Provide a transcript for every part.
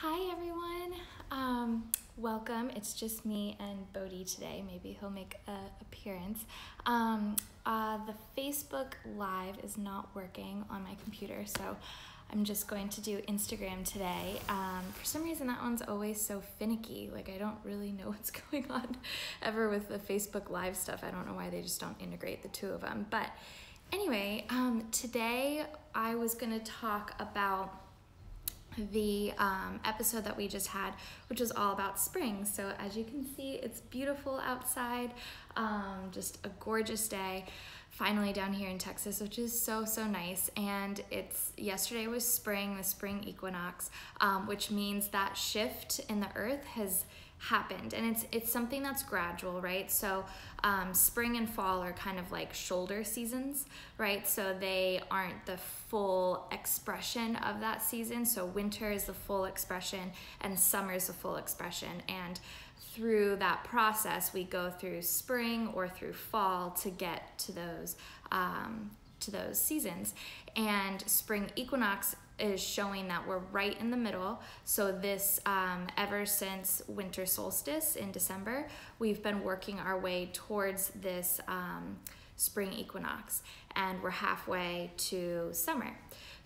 Hi everyone. Welcome. It's just me and Bodhi today. Maybe he'll make an appearance. The Facebook Live is not working on my computer, so I'm just going to do Instagram today. For some reason, that one's always so finicky. Like, I don't really know what's going on ever with the Facebook Live stuff. I don't know why they just don't integrate the two of them. But anyway, today I was going to talk about the episode that we just had, which was all about spring. So as you can see, it's beautiful outside, just a gorgeous day finally down here in Texas, which is so nice. And yesterday was spring, the spring equinox, which means that shift in the earth has happened, and it's something that's gradual, right? So spring and fall are kind of like shoulder seasons, right? So they aren't the full expression of that season. So winter is the full expression and summer is the full expression, and through that process we go through spring or through fall to get to those seasons. And spring equinox is showing that we're right in the middle. So this, ever since winter solstice in December, we've been working our way towards this spring equinox, and we're halfway to summer.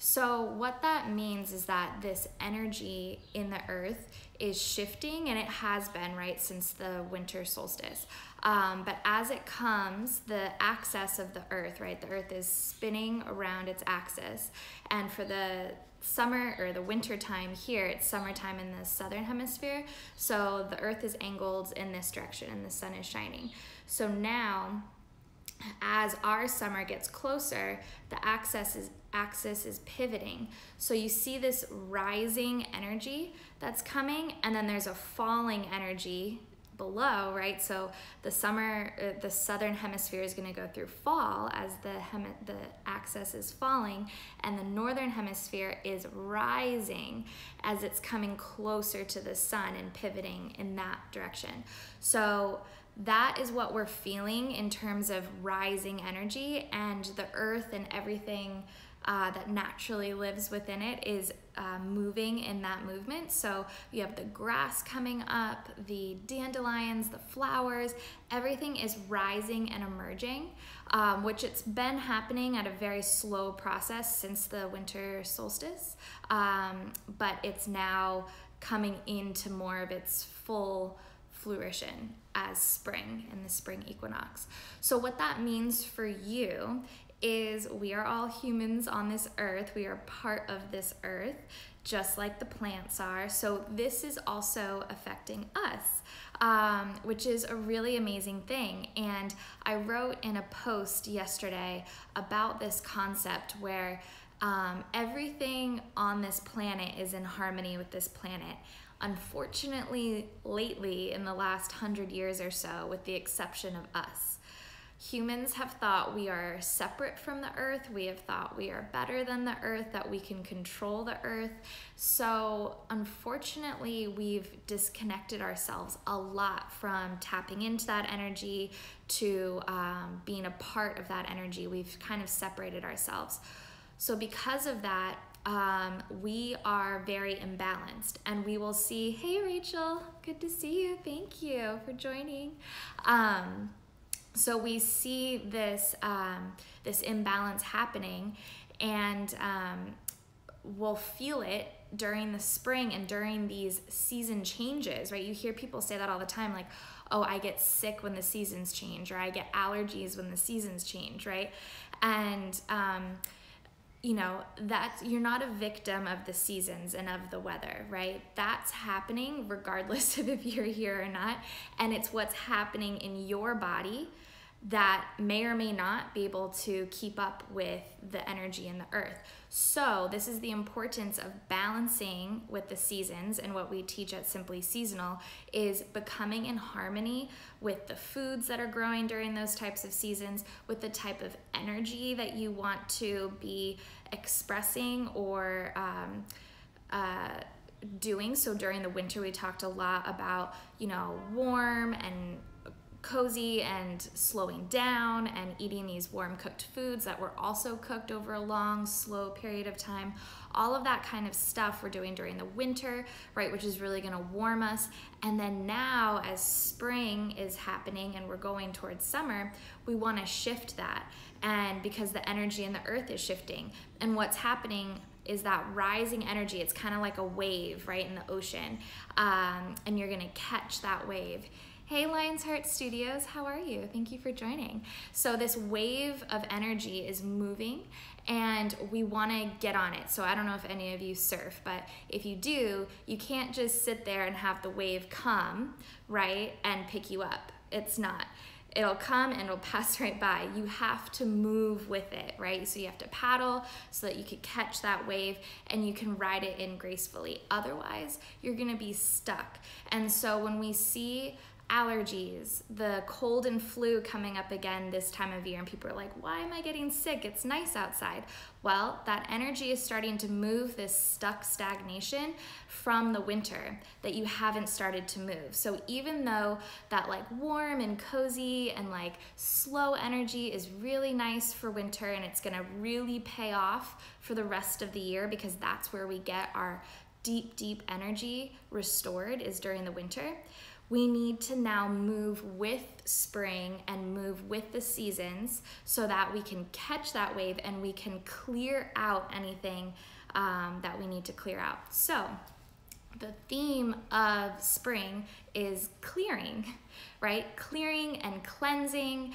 So what that means is that this energy in the earth is shifting, and it has been, right, since the winter solstice. But as it comes, the axis of the earth, right, the earth is spinning around its axis. And for the summer or the winter time here, it's summertime in the southern hemisphere. So the earth is angled in this direction and the sun is shining. So now, as our summer gets closer, the axis is pivoting. So you see this rising energy that's coming, and then there's a falling energy below, right? So the southern hemisphere is going to go through fall as the axis is falling, and the northern hemisphere is rising as it's coming closer to the sun and pivoting in that direction. So that is what we're feeling in terms of rising energy, and the earth and everything that naturally lives within it is moving in that movement. So you have the grass coming up, the dandelions, the flowers, everything is rising and emerging, which it's been happening at a very slow process since the winter solstice, but it's now coming into more of its full fruition as spring and the spring equinox. So what that means for you is we are all humans on this earth. We are part of this earth, just like the plants are. So this is also affecting us, which is a really amazing thing. And I wrote in a post yesterday about this concept where everything on this planet is in harmony with this planet. Unfortunately, lately, in the last 100 years or so, with the exception of us, humans have thought we are separate from the earth. We have thought we are better than the earth, that we can control the earth. So unfortunately, we've disconnected ourselves a lot from tapping into that energy to being a part of that energy. We've kind of separated ourselves. So because of that, we are very imbalanced, and we will see, hey Rachel, good to see you. Thank you for joining. So we see this, this imbalance happening, and we'll feel it during the spring and during these season changes, right? You hear people say that all the time, like, oh, I get sick when the seasons change, or I get allergies when the seasons change, right? And you know, that you're not a victim of the seasons and of the weather, right? That's happening regardless of if you're here or not. And it's what's happening in your body that may or may not be able to keep up with the energy in the earth. So this is the importance of balancing with the seasons, and what we teach at Simply Seasonal is becoming in harmony with the foods that are growing during those types of seasons, with the type of energy that you want to be expressing or doing. So during the winter, we talked a lot about, you know, warm and cozy and slowing down and eating these warm cooked foods that were also cooked over a long, slow period of time. All of that kind of stuff we're doing during the winter, right, which is really gonna warm us. And then now as spring is happening and we're going towards summer, we wanna shift that. And because the energy in the earth is shifting, and what's happening is that rising energy, it's kind of like a wave, right, in the ocean, and you're gonna catch that wave. Hey Lion's Heart Studios, how are you? Thank you for joining. So this wave of energy is moving and we wanna get on it. So I don't know if any of you surf, but if you do, you can't just sit there and have the wave come, right, and pick you up. It's not. It'll come and it'll pass right by. You have to move with it, right? So you have to paddle so that you can catch that wave and you can ride it in gracefully. Otherwise, you're gonna be stuck. And so when we see allergies, the cold and flu coming up again this time of year, and people are like, why am I getting sick? It's nice outside. Well, that energy is starting to move this stuck stagnation from the winter that you haven't started to move. So even though that like warm and cozy and like slow energy is really nice for winter and it's gonna really pay off for the rest of the year, because that's where we get our deep, deep energy restored, is during the winter. We need to now move with spring and move with the seasons so that we can catch that wave and we can clear out anything that we need to clear out. So the theme of spring is clearing, right? Clearing and cleansing.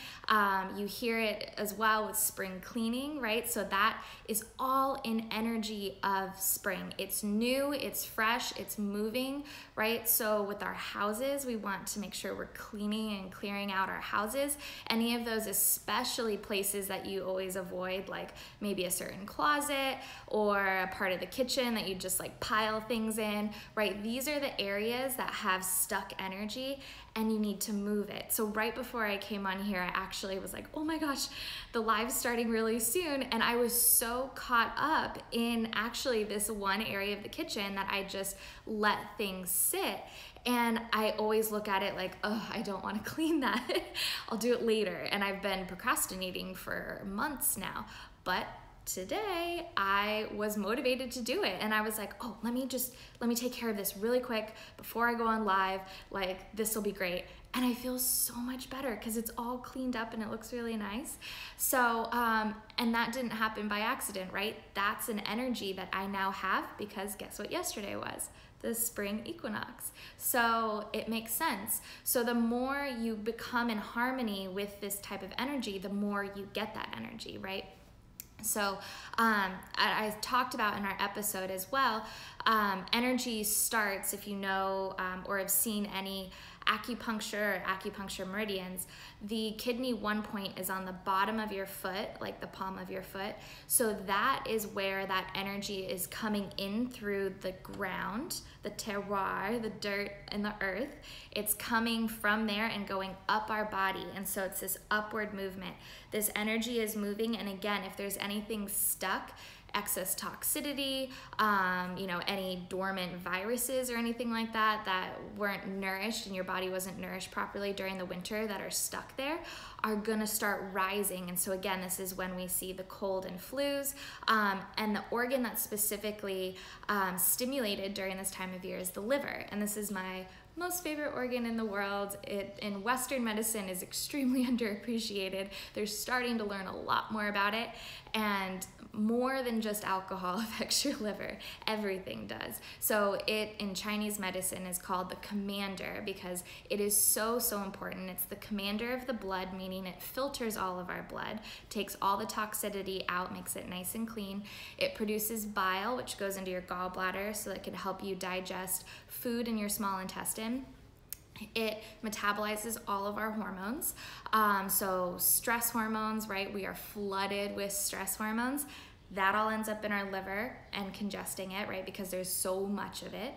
You hear it as well with spring cleaning, right? So that is all in energy of spring. It's new, it's fresh, it's moving, right? So with our houses, we want to make sure we're cleaning and clearing out our houses. Any of those, especially places that you always avoid, like maybe a certain closet or a part of the kitchen that you just like pile things in, right? These are the areas that have stuck energy and you need to move it. So right before I came on here, I actually was like, oh my gosh, the live's starting really soon. And I was so caught up in actually this one area of the kitchen that I just let things sit. And I always look at it like, oh, I don't want to clean that. I'll do it later. And I've been procrastinating for months now. But today I was motivated to do it, and I was like, oh, let me take care of this really quick before I go on live. Like, this will be great. And I feel so much better because it's all cleaned up and it looks really nice. So and that didn't happen by accident, right? That's an energy that I now have because guess what yesterday was? The spring equinox. So it makes sense. So the more you become in harmony with this type of energy, the more you get that energy, right? So I talked about in our episode as well, energy starts, if you know or have seen any acupuncture or acupuncture meridians, the kidney 1 point is on the bottom of your foot, like the palm of your foot. So that is where that energy is coming in through the ground, the terroir, the dirt and the earth. It's coming from there and going up our body. And so it's this upward movement. This energy is moving. And again, if there's anything stuck, excess toxicity, any dormant viruses or anything like that that weren't nourished and your body wasn't nourished properly during the winter that are stuck there, are gonna start rising. And so again, this is when we see the cold and flus, and the organ that's specifically stimulated during this time of year is the liver. And this is my most favorite organ in the world. It in Western medicine is extremely underappreciated. They're starting to learn a lot more about it, and more than just alcohol affects your liver. Everything does. So it in Chinese medicine is called the commander because it is so important. It's the commander of the blood, meaning it filters all of our blood, takes all the toxicity out, makes it nice and clean. It produces bile, which goes into your gallbladder so that it can help you digest food in your small intestine. It metabolizes all of our hormones. So stress hormones, right? We are flooded with stress hormones. That all ends up in our liver and congesting it, right? Because there's so much of it.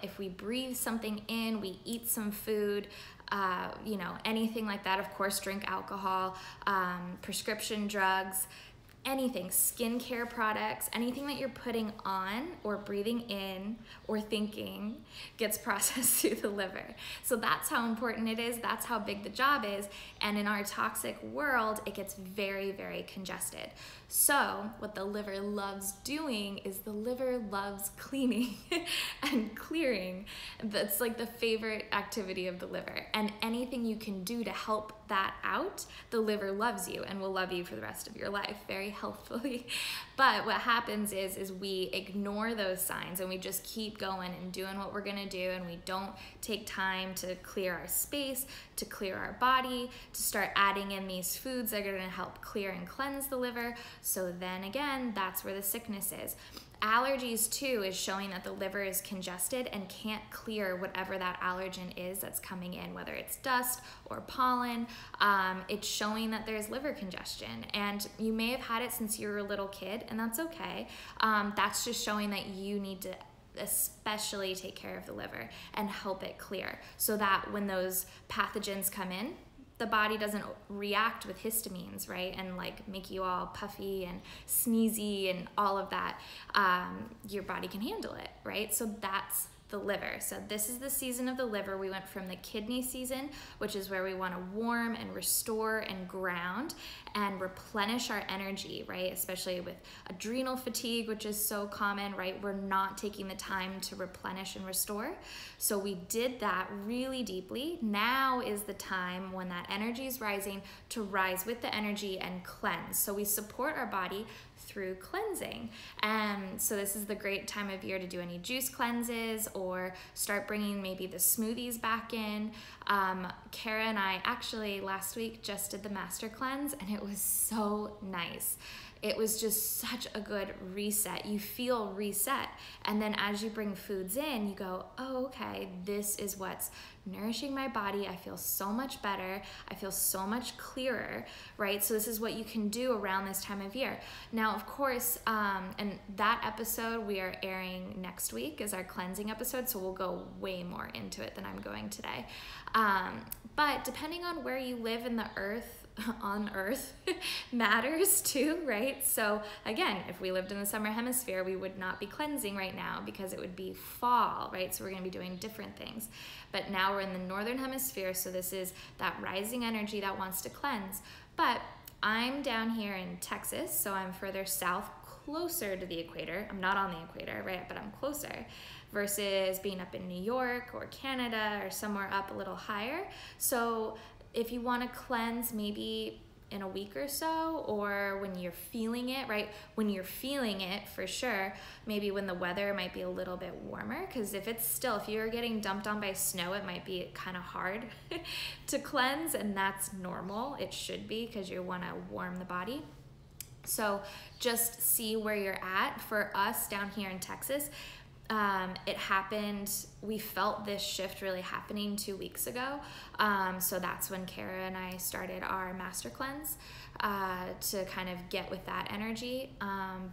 If we breathe something in, we eat some food, anything like that, of course, drink alcohol, prescription drugs, anything, skincare products, anything that you're putting on or breathing in or thinking gets processed through the liver. So that's how important it is. That's how big the job is. And in our toxic world, it gets very, very congested. So what the liver loves doing is the liver loves cleaning and clearing. That's like the favorite activity of the liver. And anything you can do to help that out, the liver loves you and will love you for the rest of your life very healthfully. But what happens is we ignore those signs and we just keep going and doing what we're gonna do, and we don't take time to clear our space, to clear our body, to start adding in these foods that are gonna help clear and cleanse the liver. So then again, that's where the sickness is. Allergies too is showing that the liver is congested and can't clear whatever that allergen is that's coming in, whether it's dust or pollen. It's showing that there's liver congestion, and you may have had it since you were a little kid, and that's okay. That's just showing that you need to especially take care of the liver and help it clear, so that when those pathogens come in, the body doesn't react with histamines, right? And like make you all puffy and sneezy and all of that. Your body can handle it, right? So that's the liver. So this is the season of the liver. We went from the kidney season, which is where we want to warm and restore and ground and replenish our energy, right? Especially with adrenal fatigue, which is so common, right? We're not taking the time to replenish and restore. So we did that really deeply. Now is the time when that energy is rising to rise with the energy and cleanse. So we support our body through cleansing. So this is the great time of year to do any juice cleanses or start bringing maybe the smoothies back in. Kara and I actually last week just did the master cleanse, and it was so nice. It was just such a good reset. You feel reset. And then as you bring foods in, you go, oh, okay, this is what's nourishing my body. I feel so much better. I feel so much clearer, right? So this is what you can do around this time of year. Now, of course, and that episode we are airing next week is our cleansing episode, so we'll go way more into it than I'm going today. But depending on where you live in the earth, on earth matters too, right? So again, if we lived in the summer hemisphere, we would not be cleansing right now because it would be fall, right? So we're going to be doing different things. But now we're in the northern hemisphere, so this is that rising energy that wants to cleanse. But I'm down here in Texas, so I'm further south, closer to the equator. I'm not on the equator, right? But I'm closer, versus being up in New York or Canada or somewhere up a little higher. So if you want to cleanse maybe in a week or so, or when you're feeling it, right? When you're feeling it for sure, maybe when the weather might be a little bit warmer, because if you're getting dumped on by snow, it might be kind of hard to cleanse, and that's normal. It should be, because you want to warm the body. So just see where you're at. For us down here in Texas, it happened, we felt this shift really happening 2 weeks ago. So that's when Kara and I started our master cleanse to kind of get with that energy.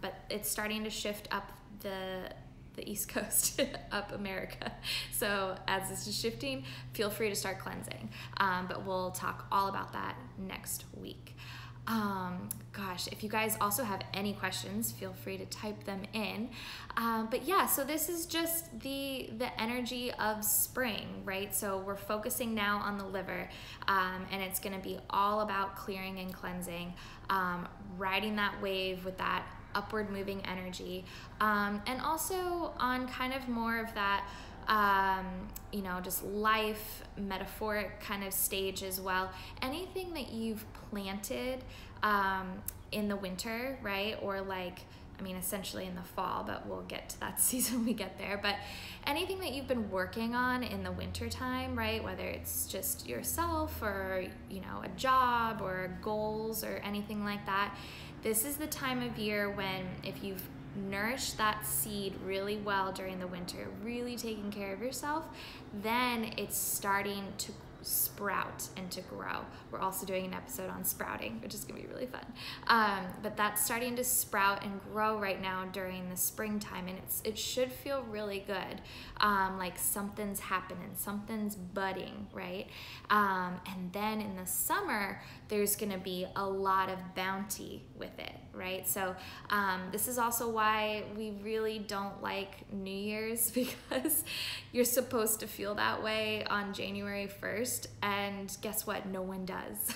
But it's starting to shift up the East Coast, up America. So as this is shifting, feel free to start cleansing. But we'll talk all about that next week. Gosh, if you guys also have any questions, feel free to type them in. But yeah, so this is just the energy of spring, right? So we're focusing now on the liver, and it's gonna be all about clearing and cleansing, riding that wave with that upward moving energy, and also on kind of more of that just life metaphoric kind of stage as well. Anything that you've planted in the winter, right? Or essentially in the fall, but we'll get to that season when we get there. But anything that you've been working on in the winter time, right? Whether it's just yourself or, a job or goals or anything like that. This is the time of year when, if you've nourish that seed really well during the winter, really taking care of yourself, then it's starting to sprout and to grow. We're also doing an episode on sprouting, which is gonna be really fun. But that's starting to sprout and grow right now during the springtime, and it should feel really good, like something's happening, something's budding, right? And then in the summer, there's gonna be a lot of bounty with it, right? So this is also why we really don't like New Year's, because you're supposed to feel that way on January 1st, and guess what? No one does.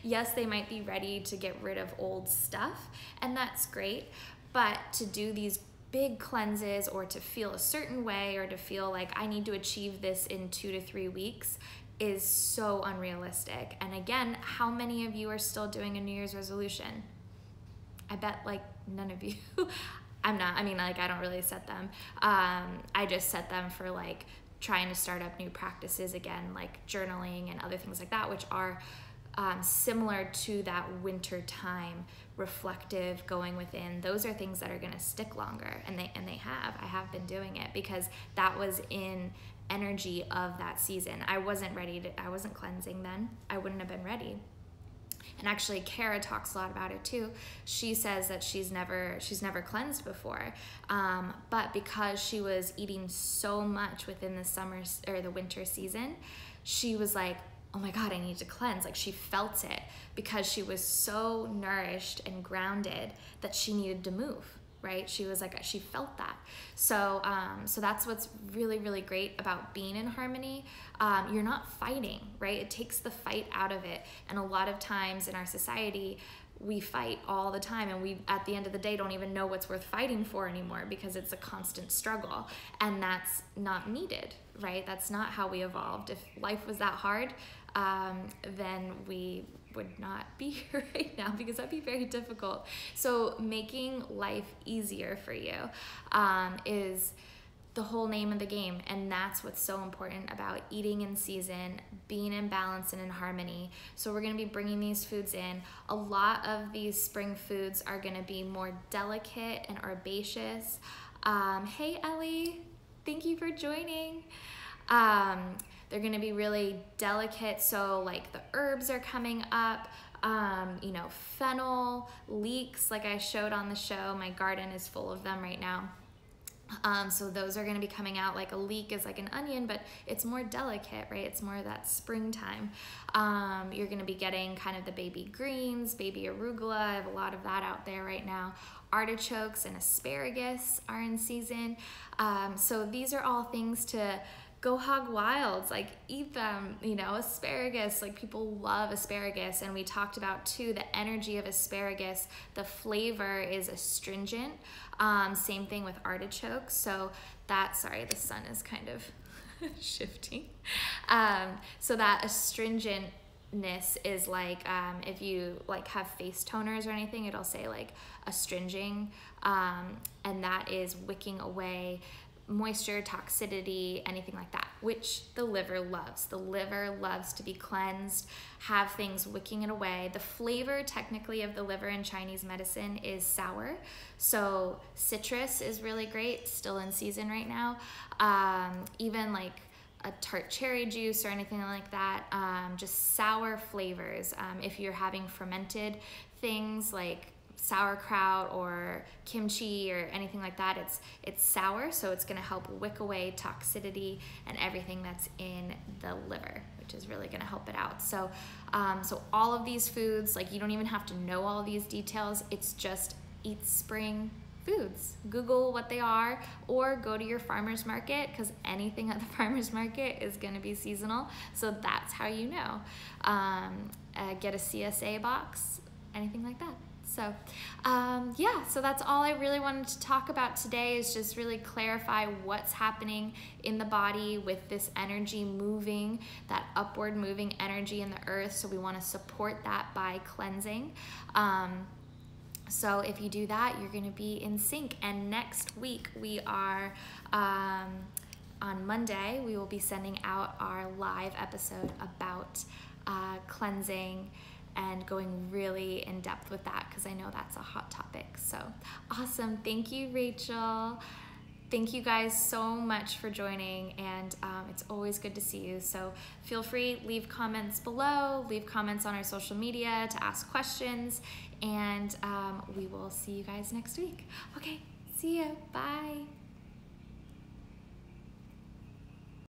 Yes, they might be ready to get rid of old stuff, and that's great, but to do these big cleanses or to feel a certain way or to feel like I need to achieve this in 2 to 3 weeks is so unrealistic. And again, how many of you are still doing a New Year's resolution? I bet like none of you. I'm not, I mean, like I don't really set them. I just set them for like trying to start up new practices again, like journaling and other things like that, which are similar to that winter time, reflective, going within. Those are things that are gonna stick longer, and they have. I have been doing it because that was in energy of that season. I wasn't cleansing then. I wouldn't have been ready. And actually Kara talks a lot about it too. She says that she's never cleansed before, but because she was eating so much within the summer or the winter season, she was like, oh my God, I need to cleanse. Like she felt it because she was so nourished and grounded that she needed to move, right? She was like, she felt that. So that's what's really, really great about being in harmony. You're not fighting, right? It takes the fight out of it. And a lot of times in our society, we fight all the time, and we, at the end of the day, don't even know what's worth fighting for anymore because it's a constant struggle, and that's not needed, right? That's not how we evolved. If life was that hard, then we would not be here right now, because that'd be very difficult. So making life easier for you is the whole name of the game, and that's what's so important about eating in season, being in balance and in harmony. So we're gonna be bringing these foods in. A lot of these spring foods are gonna be more delicate and herbaceous. Hey Ellie, thank you for joining. They're gonna be really delicate, so like the herbs are coming up, you know, fennel, leeks, like I showed on the show. My garden is full of them right now. So those are gonna be coming out. Like a leek is like an onion, but it's more delicate, right? It's more that springtime. You're gonna be getting kind of the baby greens, baby arugula. I have a lot of that out there right now. Artichokes and asparagus are in season. So these are all things to go hog wild, like eat them, you know. Asparagus, like people love asparagus, and we talked about too the energy of asparagus. The flavor is astringent. Same thing with artichokes. So that, sorry, the sun is kind of shifting. So that astringentness is like, if you like have face toners or anything, it'll say like astringing, and that is wicking away moisture, toxicity, anything like that, which the liver loves. The liver loves to be cleansed, have things wicking it away. The flavor technically of the liver in Chinese medicine is sour. So citrus is really great, still in season right now. Even like a tart cherry juice or anything like that, just sour flavors. If you're having fermented things like sauerkraut or kimchi or anything like that, it's sour, so it's going to help wick away toxicity and everything that's in the liver, which is really going to help it out. So so all of these foods, like you don't even have to know all of these details. It's just eat spring foods. Google what they are, or go to your farmer's market, because anything at the farmer's market is going to be seasonal, so that's how you know. Get a CSA box, anything like that. So yeah, so that's all I really wanted to talk about today, is just really clarify what's happening in the body with this energy moving, that upward moving energy in the earth. So we want to support that by cleansing. So if you do that, you're going to be in sync. And next week we are, on Monday, we will be sending out our live episode about cleansing and going really in depth with that, because I know that's a hot topic. So awesome. Thank you, Rachel. thank you guys so much for joining, and it's always good to see you. So feel free, leave comments below, leave comments on our social media to ask questions, and we will see you guys next week. Okay, see ya, bye.